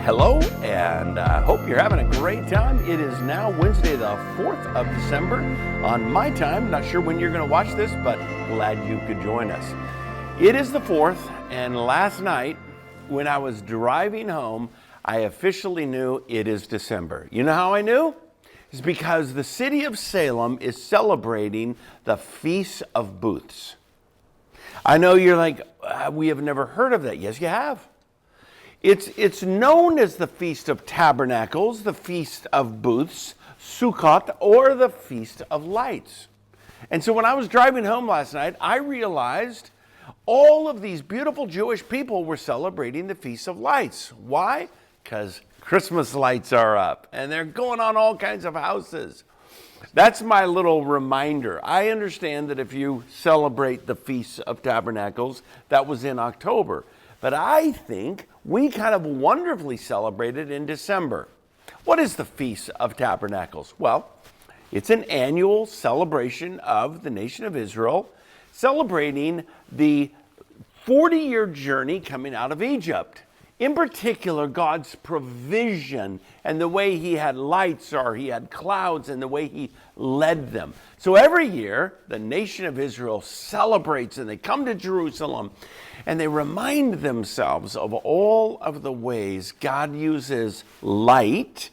Hello, and I hope you're having a great time. It is now Wednesday, the 4th of December on my time. Not sure when you're going to watch this, but glad you could join us. It is the 4th, and last night when I was driving home, I officially knew it is December. You know how I knew? It's because the city of Salem is celebrating the Feast of Booths. I know you're like, we have never heard of that. Yes, you have. It's known as the Feast of Tabernacles, the Feast of Booths, Sukkot, or the Feast of Lights. And so when I was driving home last night, I realized all of these beautiful Jewish people were celebrating the Feast of Lights. Why? Because Christmas lights are up, and they're going on all kinds of houses. That's my little reminder. I understand that if you celebrate the Feast of Tabernacles, that was in October. But I think we kind of wonderfully celebrate it in December. What is the Feast of Tabernacles? Well, it's an annual celebration of the nation of Israel, celebrating the 40-year journey coming out of Egypt. In particular, God's provision and the way he had lights or he had clouds and the way he led them. So every year, the nation of Israel celebrates and they come to Jerusalem and they remind themselves of all of the ways God uses light.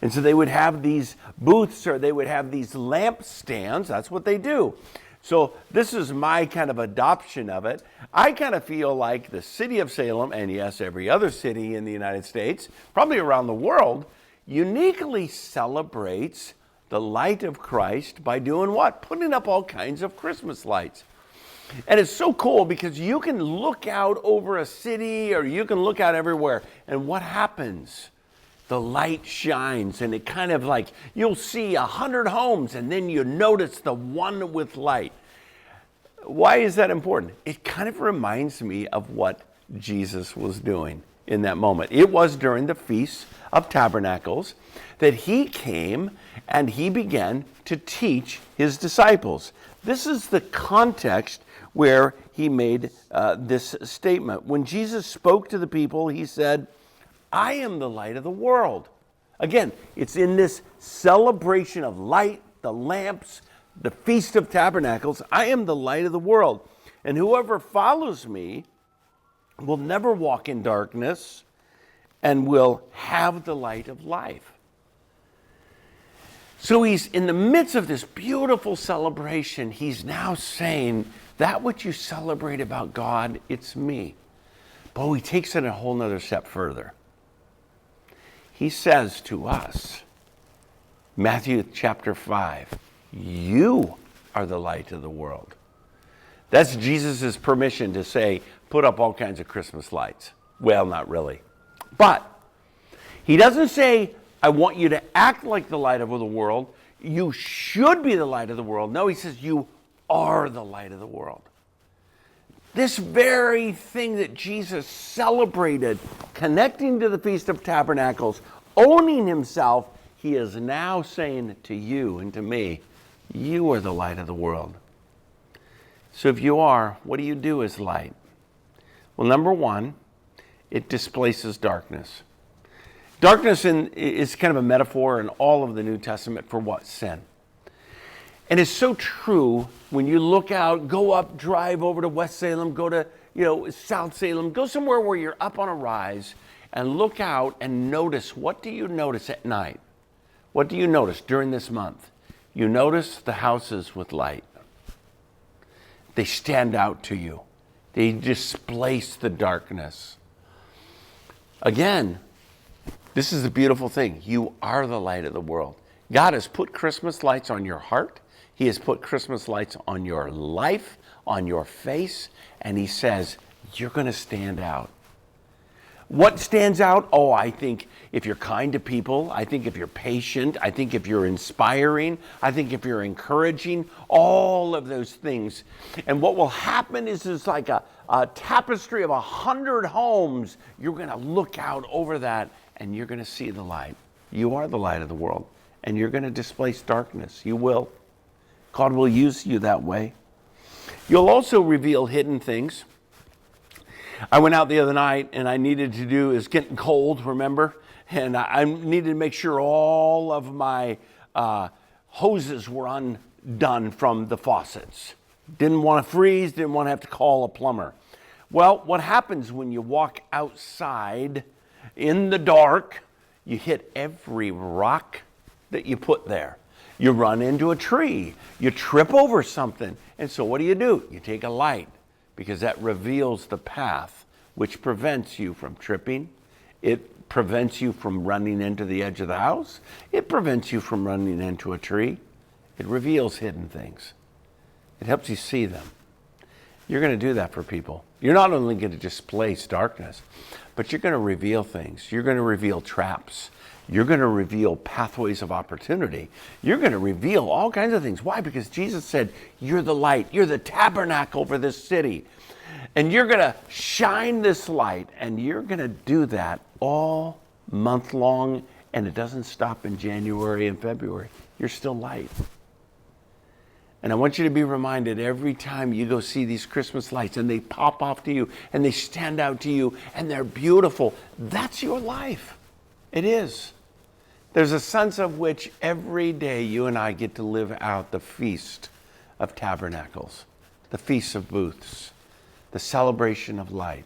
And so they would have these booths or they would have these lampstands. That's what they do. So this is my kind of adoption of it. I kind of feel like the city of Salem, and yes, every other city in the United States, probably around the world, uniquely celebrates the light of Christ by doing what? Putting up all kinds of Christmas lights. And it's so cool because you can look out over a city or you can look out everywhere, and what happens? The light shines, and it kind of like, you'll see 100 homes, and then you notice the one with light. Why is that important? It kind of reminds me of what Jesus was doing in that moment. It was during the Feast of Tabernacles that he came and he began to teach his disciples. This is the context where he made this statement. When Jesus spoke to the people, he said, I am the light of the world. Again, it's in this celebration of light, the lamps, the Feast of Tabernacles. I am the light of the world. And whoever follows me will never walk in darkness and will have the light of life. So he's in the midst of this beautiful celebration. He's now saying, that which you celebrate about God, it's me. But he takes it a whole nother step further. He says to us, Matthew chapter 5, you are the light of the world. That's Jesus' permission to say, put up all kinds of Christmas lights. Well, not really. But he doesn't say, I want you to act like the light of the world. You should be the light of the world. No, he says, you are the light of the world. This very thing that Jesus celebrated, connecting to the Feast of Tabernacles, owning himself, he is now saying to you and to me, you are the light of the world. So if you are, what do you do as light? Well, number one, it displaces darkness. Darkness is kind of a metaphor in all of the New Testament for what? Sin. And it's so true when you look out, go up, drive over to West Salem, go to South Salem, go somewhere where you're up on a rise and look out and notice, what do you notice at night? What do you notice during this month? You notice the houses with light. They stand out to you. They displace the darkness. Again, this is the beautiful thing. You are the light of the world. God has put Christmas lights on your heart. He has put Christmas lights on your life, on your face, and he says, you're going to stand out. What stands out? Oh, I think if you're kind to people, I think if you're patient, I think if you're inspiring, I think if you're encouraging, all of those things. And what will happen is it's like a tapestry of 100 homes. You're going to look out over that and you're going to see the light. You are the light of the world, and you're going to displace darkness. You will. God will use you that way. You'll also reveal hidden things. I went out the other night and I needed to do, it's getting cold, remember? And I needed to make sure all of my hoses were undone from the faucets. Didn't want to freeze, didn't want to have to call a plumber. Well, what happens when you walk outside in the dark, you hit every rock that you put there. You run into a tree, you trip over something. And so what do? You take a light, because that reveals the path, which prevents you from tripping. It prevents you from running into the edge of the house. It prevents you from running into a tree. It reveals hidden things. It helps you see them. You're going to do that for people. You're not only going to displace darkness, but you're going to reveal things. You're going to reveal traps. You're going to reveal pathways of opportunity. You're going to reveal all kinds of things. Why? Because Jesus said, you're the light. You're the tabernacle for this city. And you're going to shine this light, and you're going to do that all month long, and it doesn't stop in January and February. You're still light. And I want you to be reminded every time you go see these Christmas lights and they pop off to you and they stand out to you and they're beautiful, that's your life. It is. There's a sense of which every day you and I get to live out the Feast of Tabernacles, the Feast of Booths, the celebration of light.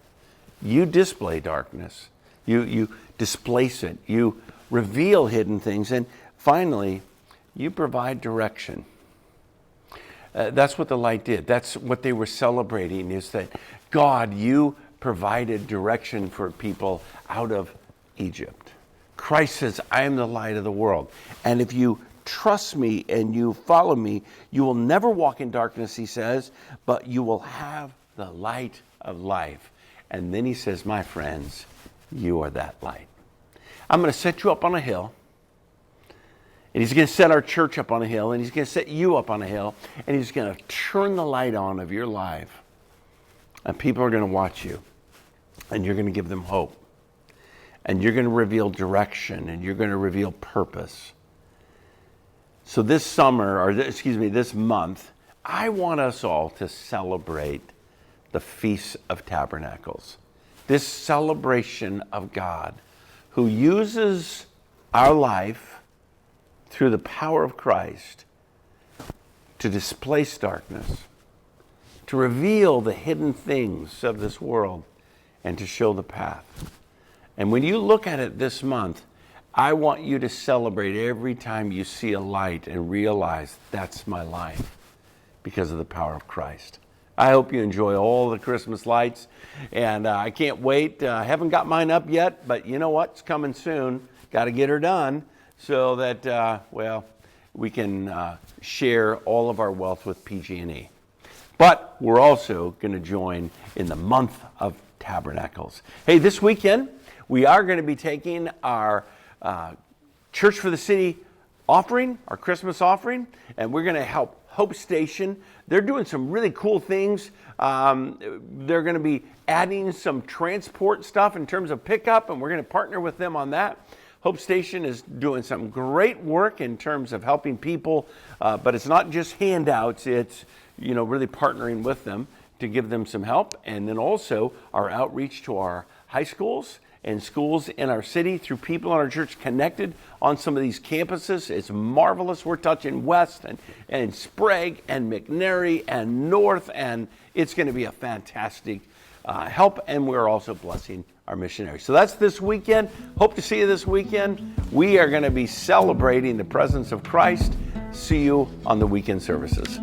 You display darkness. You displace it. You reveal hidden things. And finally, you provide direction. That's what the light did. That's what they were celebrating, is that God, you provided direction for people out of Egypt. Christ says, I am the light of the world. And if you trust me and you follow me, you will never walk in darkness, he says, but you will have the light of life. And then he says, my friends, you are that light. I'm going to set you up on a hill. And he's going to set our church up on a hill, and he's going to set you up on a hill, and he's going to turn the light on of your life. And people are going to watch you, and you're going to give them hope. And you're going to reveal direction, and you're going to reveal purpose. So this this month, I want us all to celebrate the Feast of Tabernacles. This celebration of God who uses our life through the power of Christ to displace darkness, to reveal the hidden things of this world, and to show the path. And when you look at it this month, I want you to celebrate every time you see a light and realize that's my life because of the power of Christ. I hope you enjoy all the Christmas lights, and I can't wait. I haven't got mine up yet, but you know what? It's coming soon. Got to get her done, so that, we can share all of our wealth with PG&E. But we're also going to join in the month of Tabernacles. Hey, this weekend, we are going to be taking our Church for the City offering, our Christmas offering, and we're going to help Hope Station. They're doing some really cool things. They're going to be adding some transport stuff in terms of pickup, and we're going to partner with them on that. Hope Station is doing some great work in terms of helping people, but it's not just handouts. It's, really partnering with them to give them some help. And then also our outreach to our high schools and schools in our city through people in our church connected on some of these campuses. It's marvelous. We're touching West and Sprague and McNary and North, and it's going to be a fantastic help, and we're also blessing our missionaries. So that's this weekend. Hope to see you this weekend. We are going to be celebrating the presence of Christ. See you on the weekend services.